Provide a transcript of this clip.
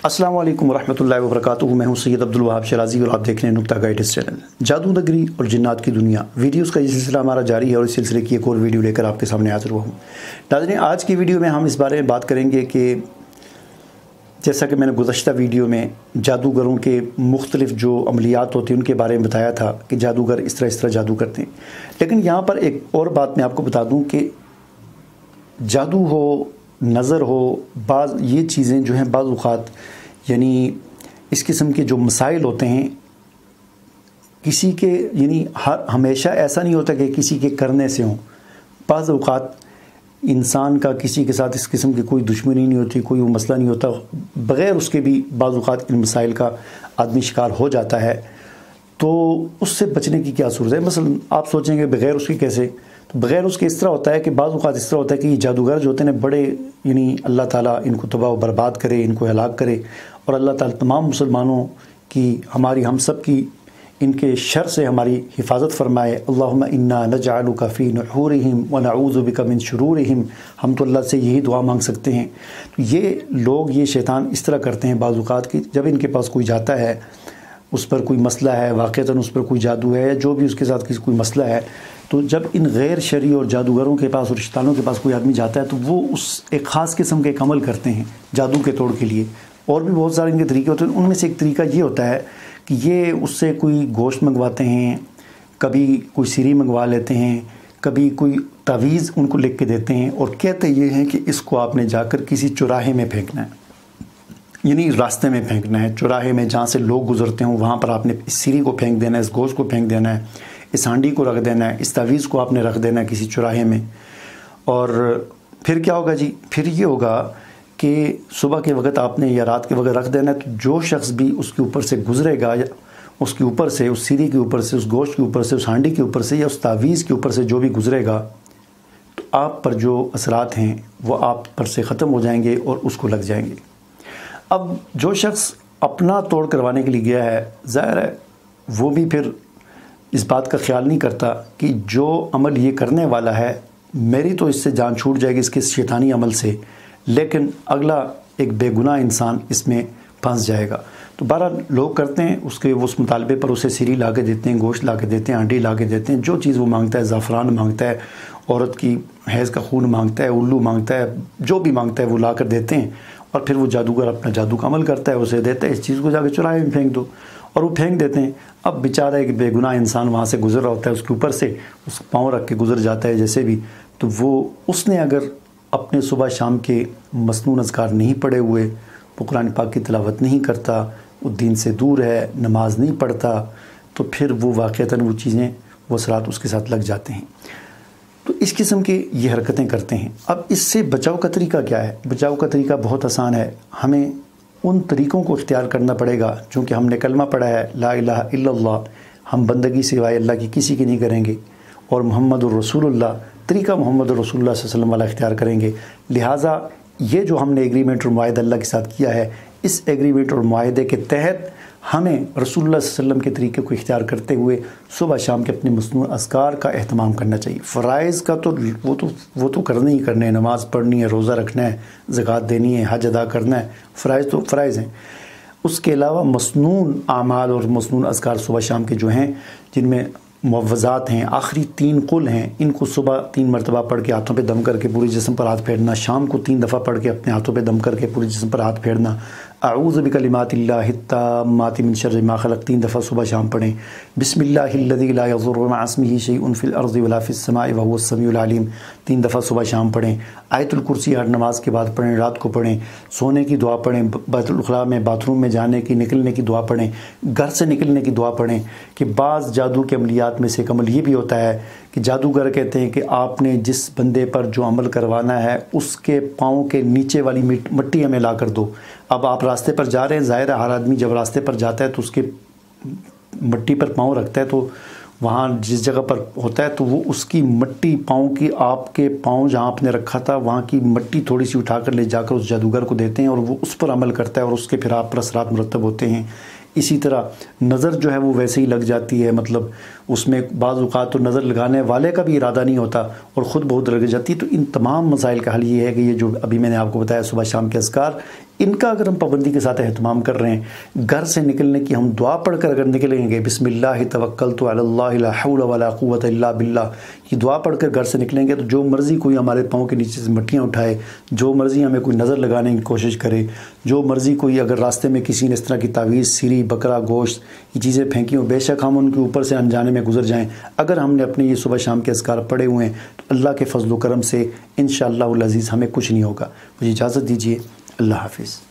अस्सलाम वालेकुम रहमतुल्लाहि व बरकातुहू। मैं हूं सैयद अब्दुल वहाब शराजी और आप देख रहे हैं नुक्ता गाइडेंस चैनल। जादू नगरी और जिन्नात की दुनिया वीडियोस का ये सिलसिला हमारा जारी है और इस सिलसिले की एक और वीडियो लेकर आपके सामने हाजिर हुआ हूँ। नाज़रीन, आज की वीडियो में हम इस बारे में बात करेंगे कि जैसा कि मैंने गुज़श्ता वीडियो में जादूगरों के मुख्तलिफ जो अमलियात होती हैं उनके बारे में बताया था कि जादूगर इस तरह जादू करते हैं। लेकिन यहाँ पर एक और बात मैं आपको बता दूँ कि जादू हो, नज़र हो, बाज़ ये चीज़ें जो हैं बाज़ औक़ात यानी इस किस्म के जो मसाइल होते हैं किसी के यानी हमेशा ऐसा नहीं होता कि किसी के करने से हों। बाज़ औक़ात इंसान का किसी के साथ इस किस्म की कोई दुश्मनी नहीं होती, कोई वो मसला नहीं होता, बग़ैर उसके भी बाज़ औक़ात इन मसाइल का आदमी शिकार हो जाता है। तो उससे बचने की क्या सूरत है? मसलन आप सोचेंगे बग़ैर उसके कैसे, तो बग़ैर उसके इस तरह होता है कि बाज़ औक़ात इस तरह होता है कि ये जादूगर जो होते हैं बड़े यानी अल्लाह ताला इनको तबाह व बर्बाद करे, इनको हलाक करे और अल्लाह ताला तमाम मुसलमानों की हम सब की इनके शर से हमारी हिफाजत फरमाए। अल्लाहुम्मा इन्ना नजअलुका फ़ी नुहूरिहिम व नऊज़ु बिका मिन शुरूरिहिम। हम तो अल्लाह से यही दुआ मांग सकते हैं। तो ये लोग, ये शैतान इस तरह करते हैं बाज़ औक़ात की जब इनके पास कोई जाता है, उस पर कोई मसला है, वाक़तन उस पर कोई जादू है या जो भी उसके साथ किसी कोई मसला है, तो जब इन गैर शरई और जादूगरों के पास और शैतानों के पास कोई आदमी जाता है तो वो उस एक ख़ास किस्म के अमल करते हैं जादू के तोड़ के लिए। और भी बहुत सारे इनके तरीके होते हैं। उनमें से एक तरीका ये होता है कि ये उससे कोई गोश्त मंगवाते हैं, कभी कोई सिरी मंगवा लेते हैं, कभी कोई तावीज़ उनको लिख के देते हैं और कहते ये हैं कि इसको आपने जाकर किसी चौराहे में फेंकना है, यानी रास्ते में फेंकना है, चौराहे में जहाँ से लोग गुजरते हों वहाँ पर आपने इस सिरी को फेंक देना है, इस गोश्त को फेंक देना है, इस हांडी को रख देना है, इस तावीज़ को आपने रख देना है किसी चौराहे में। और फिर क्या होगा जी? फिर ये होगा कि सुबह के वक्त आपने या रात के वक्त रख देना है, तो जो शख्स भी उसके ऊपर से गुजरेगा या उसके ऊपर से, उस सिरी के ऊपर से, उस गोश्त के ऊपर से, उस हांडी के ऊपर से या उस तावीज़ के ऊपर से जो भी गुजरेगा तो आप पर जो असरात हैं वो आप पर से ख़त्म हो जाएंगे और उसको लग जाएंगे। अब जो शख्स अपना तोड़ करवाने के लिए गया है, ज़ाहिर है वो भी फिर इस बात का ख्याल नहीं करता कि जो अमल ये करने वाला है मेरी तो इससे जान छूट जाएगी इसके शैतानी अमल से, लेकिन अगला एक बेगुनाह इंसान इसमें फंस जाएगा। तो 12 लोग करते हैं उसके उस मुतालबे पर उसे सिरी ला के देते हैं, गोश्त ला के देते हैं, आंडी ला के देते हैं, जो चीज़ वो मांगता है, ज़ाफ़रान मांगता है, औरत की हैज़ का खून मांगता है, उल्लू मांगता है, जो भी मांगता है वो ला कर देते हैं और फिर वो जादूगर अपना जादू का अमल करता है, उसे देता है इस चीज़ को जाकर चौराहे में फेंक दो, और वो फेंक देते हैं। अब बेचारा एक बेगुनाह इंसान वहाँ से गुजर रहा होता है, उसके ऊपर से उस पाँव रख के गुजर जाता है जैसे भी, तो वो उसने अगर अपने सुबह शाम के मसनून अज़कार नहीं पढ़े हुए, वो कुरान पाक की तिलावत नहीं करता, वो दीन से दूर है, नमाज नहीं पढ़ता, तो फिर वो वाक़तन वो चीज़ें, वो असरात उसके साथ लग जाते हैं। तो इस किस्म की ये हरकतें करते हैं। अब इससे बचाव का तरीका क्या है? बचाव का तरीका बहुत आसान है। हमें उन तरीक़ों को इख्तियार करना पड़ेगा चूँकि हमने कलमा पढ़ा है ला इलाहा इल्लल्लाह, हम बंदगी सिवाय अल्लाह की किसी की नहीं करेंगे, और मुहम्मदुर रसूलुल्लाह, तरीका मोहम्मद रसूलुल्लाह सल्लल्लाहु अलैहि वसल्लम वाला इख्तियार करेंगे। लिहाजा ये जो हमने एग्रीमेंट और मुआहदा अल्लाह के साथ किया है, इस एग्रीमेंट और मुआहदे के तहत हमें रसूलुल्लाह सल्लल्लाहु अलैहि वसल्लम के तरीके को इख्तियार करते हुए सुबह शाम के अपने मसनून अज़कार का एहतमाम करना चाहिए। फ़राइज़ का तो वो तो करने ही करने हैं, नमाज़ पढ़नी है, रोज़ा रखना है, ज़कात देनी है, हज अदा करना है, फ़राइज़ तो फ़राइज़ हैं। उसके अलावा मसनून आमाल और मसनून अज़कार सुबह शाम के जो हैं, जिनमें मुअव्वज़ात हैं, आखिरी 3 कुल हैं, इनको सुबह 3 मरतबा पढ़ के हाथों पे दम करके पूरे जिस्म पर हाथ फेरना, शाम को 3 दफ़ा पढ़ के अपने हाथों पे दम करके पूरे जिस्म पर हाथ फेरना, अऊज़ु बिकलिमातिल्लाहि ताम्माति मिन शर्रि मा खलक़ 3 दफ़ा सुबह शाम पढ़ें, बिस्मिल्लाहिल्लज़ी ला यज़ुर्रु मअ इस्मिही शैउन फ़िल अर्ज़ि वला फ़िस समाई व हुवस समीउल अलीम 3 दफ़ा सुबह शाम पढ़ें। आयतुल कुर्सी हर नमाज के बाद पढ़ें, रात को पढ़ें, सोने की दुआ पढ़ें, बैतुल खुला में बाथरूम में जाने की, निकलने की दुआ पढ़ें, घर से निकलने की दुआ पढ़ें। कि बाज़ जादू के अमलियात में से एक अमल ये भी होता है कि जादूगर कहते हैं कि आपने जिस बंदे पर जो अमल करवाना है उसके पाँव के नीचे वाली मिट्टी हमें ला कर दो। अब आप रास्ते पर जा रहे हैं, ज़ाहिर है हर आदमी जब रास्ते पर जाता है तो उसके मिट्टी पर पाँव रखता है, तो वहाँ जिस जगह पर होता है तो वो उसकी मिट्टी पाँव की, आपके पाँव जहाँ आपने रखा था वहाँ की मिट्टी थोड़ी सी उठाकर ले जाकर उस जादूगर को देते हैं और वो उस पर अमल करता है और उसके फिर आप पर असरात मुरतब होते हैं। इसी तरह नज़र जो है वो वैसे ही लग जाती है, मतलब उसमें बाज़ औक़ात तो नज़र लगाने वाले का भी इरादा नहीं होता और ख़ुद बहुत लग जाती है। तो इन तमाम मसाइल का हल ये है कि ये जो अभी मैंने आपको बताया सुबह शाम के अज़कार, इनका अगर हम पाबंदी के साथ एहतमाम कर रहे हैं, घर से निकलने की हम दुआ पढ़ कर अगर निकलेंगे, बिस्मिल्लाह तवक्कलतु अलल्लाह ला हौला वला कुव्वता इल्ला बिल्लाह, ये दुआ पढ़ कर घर से निकलेंगे तो जो मर्ज़ी कोई हमारे पाँव के नीचे से मट्टियाँ उठाए, जो मर्ज़ी हमें कोई नज़र लगाने की कोशिश करे, जो मर्ज़ी कोई अगर रास्ते में किसी ने इस तरह की तावीज़, सीरी, बकरा गोश्त ये चीज़ें फेंकी हो, बेशक हम उनके ऊपर से अनजाने में गुजर जाएँ, अगर हमने अपने ये सुबह शाम के अज़कार पढ़े हुए हैं तो अल्लाह के फज़ल व करम से इंशाअल्लाह अज़ीज़ हमें कुछ नहीं होगा। मुझे इजाज़त दीजिए। अल्लाह हाफ़िज़।